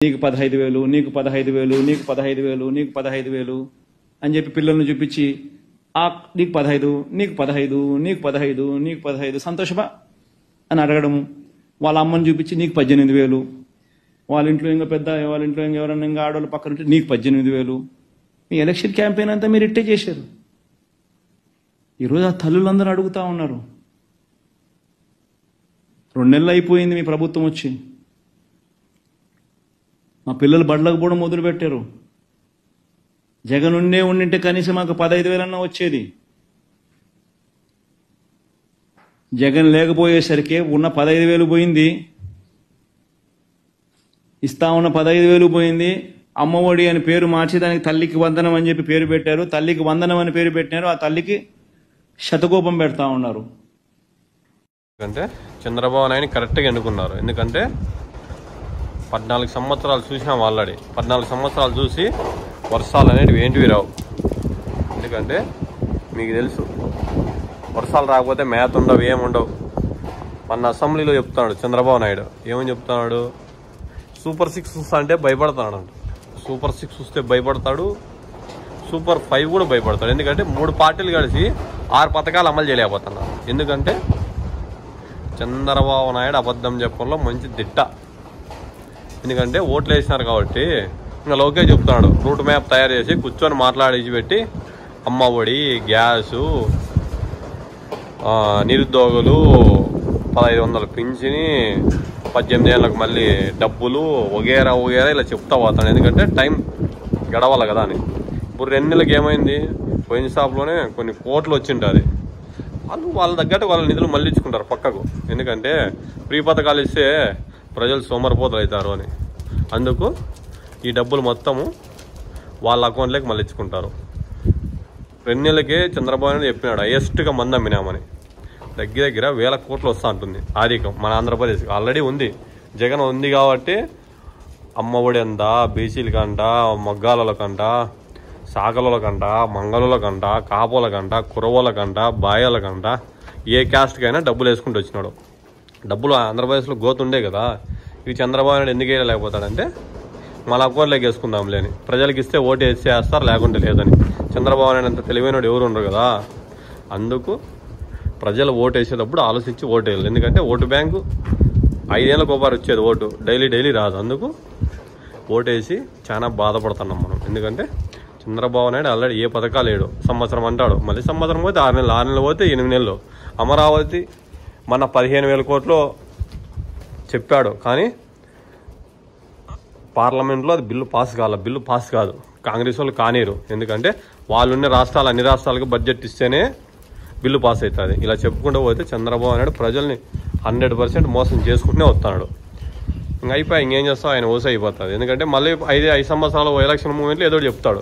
నీకు 15,000 నీకు 15,000 నీకు 15,000 నీకు 15,000 అని చెప్పి పిల్లల్ని చూపించి నీకు 15 నీకు 15 నీకు 15 నీకు 15 సంతోషమా అని అడగడము. వాళ్ళ అమ్మని చూపించి నీకు 18,000, వాళ్ళ ఇంట్లో ఇంకా పెద్ద వాళ్ళ ఇంట్లో ఎవరన్నా ఇంకా ఆడవాళ్ళు పక్కన ఉంటే నీకు 18,000. మీ ఎలక్షన్ క్యాంపెయిన్ అంతా మీరు ఇట్టే చేశారు. ఈరోజు ఆ తల్లులందరూ అడుగుతా ఉన్నారు. 2 నెలలు అయిపోయింది మీ ప్రభుత్వం వచ్చి, మా పిల్లలు బడిలకు పోవడం మొదలు పెట్టారు. జగన్ ఉండింటే కనీసం మాకు 15,000 అన్నా వచ్చేది. జగన్ లేకపోయేసరికి ఉన్న 15,000 పోయింది, ఇస్తా ఉన్న 15,000 పోయింది. అమ్మఒడి అని పేరు మార్చి దానికి తల్లికి వందనం అని చెప్పి పేరు పెట్టారు. తల్లికి వందనం అని పేరు పెట్టినారు, ఆ తల్లికి శతకోపం పెడతా ఉన్నారు. ఎందుకంటే చంద్రబాబు నాయుడు కరెక్ట్గా ఎన్నుకున్నారు. ఎందుకంటే 14 సంవత్సరాలు చూసినాం ఆల్రెడీ. 14 సంవత్సరాలు చూసి వర్షాలు అనేటివి ఏంటివి రావు. ఎందుకంటే మీకు తెలుసు, వర్షాలు రాకపోతే మేత ఉండవు, ఏముండవు. మన అసెంబ్లీలో చెప్తున్నాడు చంద్రబాబు నాయుడు. ఏమని చెప్తున్నాడు? సూపర్ 6 చూస్తా అంటే భయపడతాడు. సూపర్ 6 చూస్తే భయపడతాడు, సూపర్ 5 కూడా భయపడతాడు. ఎందుకంటే 3 పార్టీలు కలిసి 6 పథకాలు అమలు చేయలేకపోతున్నారు. ఎందుకంటే చంద్రబాబు నాయుడు అబద్ధం చెప్పడంలో మంచి దిట్ట. ఎందుకంటే ఓట్లు వేసినారు కాబట్టి ఇంకా లోకేష్ చెప్తున్నాడు, రూట్ మ్యాప్ తయారు చేసి కూర్చొని మాట్లాడేసి పెట్టి అమ్మఒడి, గ్యాసు, నిరుద్యోగులు 1,500 పింఛని, 18 ఏళ్ళకు మళ్ళీ డబ్బులు వగేరా వగేరా ఇలా చెప్తా పోతాడు. ఎందుకంటే టైం గడవాలి కదా అని. ఇప్పుడు 2 నెలలకు ఏమైంది? పోయిన షాప్లోనే కొన్ని కోట్లు వచ్చింటుంది. వాళ్ళ తగ్గట్టు వాళ్ళ నిధులు మళ్ళించుకుంటారు పక్కకు. ఎందుకంటే ఫ్రీ పథకాలు ఇస్తే ప్రజలు సోమరిపోతులు అవుతారు అని. అందుకు ఈ డబ్బులు మొత్తము వాళ్ళ అకౌంట్లోకి మళ్ళించుకుంటారు. 2 నెలలకే చంద్రబాబు నాయుడు చెప్పినాడు హైయెస్ట్గా మంది అమ్మినామని. దగ్గర 1,000 కోట్లు వస్తూ ఉంటుంది ఆధిక్యం మన ఆంధ్రప్రదేశ్. ఆల్రెడీ ఉంది, జగన్ ఉంది కాబట్టి అమ్మఒడి అంట, బీసీలకంట, మగ్గాలకంట, సాకలకంట, మంగళులకంట, కాపోలకంట, కురవలకంట, బాయాలకంట, ఏ క్యాస్ట్కైనా డబ్బులు వేసుకుంటూ వచ్చినాడు. డబ్బులు ఆంధ్రప్రదేశ్లో గోతుండే కదా. ఇవి చంద్రబాబు నాయుడు ఎందుకు వేయలేకపోతాడంటే మన అకౌంట్లోకి వేసుకుందాంలే అని. ప్రజలకు ఇస్తే ఓటు వేసేస్తారు, లేకుంటే లేదని. చంద్రబాబు నాయుడు అంత తెలివైనడు ఎవరు ఉండరు కదా. అందుకు ప్రజలు ఓటు వేసేటప్పుడు ఆలోచించి ఓటు వేయాలి. ఎందుకంటే ఓటు బ్యాంకు 5 ఏళ్ళకు ఒకసారి వచ్చేది ఓటు, డైలీ రాదు. అందుకు ఓటు వేసి చాలా బాధపడుతున్నాం మనం. ఎందుకంటే చంద్రబాబు నాయుడు ఆల్రెడీ ఏ పథకాలు లేడు. సంవత్సరం అంటాడు, మళ్ళీ సంవత్సరం పోతే 6 నెలలు, 6 నెలలు పోతే 8 నెలలు. అమరావతి మన 15,000 కోట్లు చెప్పాడు, కానీ పార్లమెంట్లో అది బిల్లు పాస్ కాదు. బిల్లు పాస్ కాదు, కాంగ్రెస్ వాళ్ళు కానీరు. ఎందుకంటే వాళ్ళున్న రాష్ట్రాలు అన్ని రాష్ట్రాలకు బడ్జెట్ ఇస్తేనే బిల్లు పాస్ అవుతుంది. ఇలా చెప్పుకుంటూ పోతే చంద్రబాబు నాయుడు ప్రజల్ని 100% మోసం చేసుకుంటూనే వస్తున్నాడు. ఇంకా అయిపోయి ఇంకేం చేస్తావు, ఆయన ఓసే అయిపోతుంది. ఎందుకంటే మళ్ళీ 5 సంవత్సరాలు ఎలక్షన్ మూమెంట్లో ఏదో చెప్తాడు.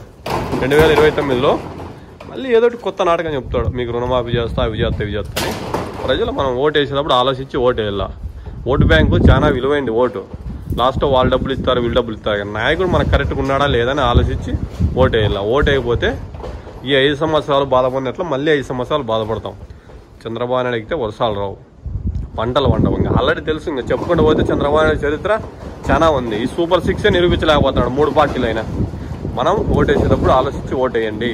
2029లో మళ్ళీ ఏదో కొత్త నాటకం చెప్తాడు. మీకు రుణమాఫీ చేస్తా, అవి చేస్తా, ఇవి చేస్తా అని. ప్రజలు మనం ఓటు వేసేటప్పుడు ఆలోచించి ఓటు వేయాల. ఓటు బ్యాంకు చాలా విలువైంది. ఓటు లాస్ట్లో వాళ్ళు డబ్బులు ఇస్తారు, వీళ్ళు డబ్బులు ఇస్తారు. నాయకుడు మనకు కరెక్ట్గా ఉన్నాడా లేదని ఆలోచించి ఓటు వేయాల. ఓటు వేయకపోతే ఈ 5 సంవత్సరాలు బాధపడినట్లు మళ్ళీ 5 సంవత్సరాలు బాధపడతాం. చంద్రబాబు నాయుడు ఎక్కితే వర్షాలు రావు, పంటలు వండవు. ఇంకా ఆల్రెడీ తెలుసు. ఇంకా చెప్పుకుంటూ పోతే చంద్రబాబు నాయుడు చరిత్ర చాలా ఉంది. ఈ సూపర్ 6 నిరూపించలేకపోతున్నాడు 3 పార్టీలు అయినా. మనం ఓటు వేసేటప్పుడు ఆలోచించి ఓటు వేయండి.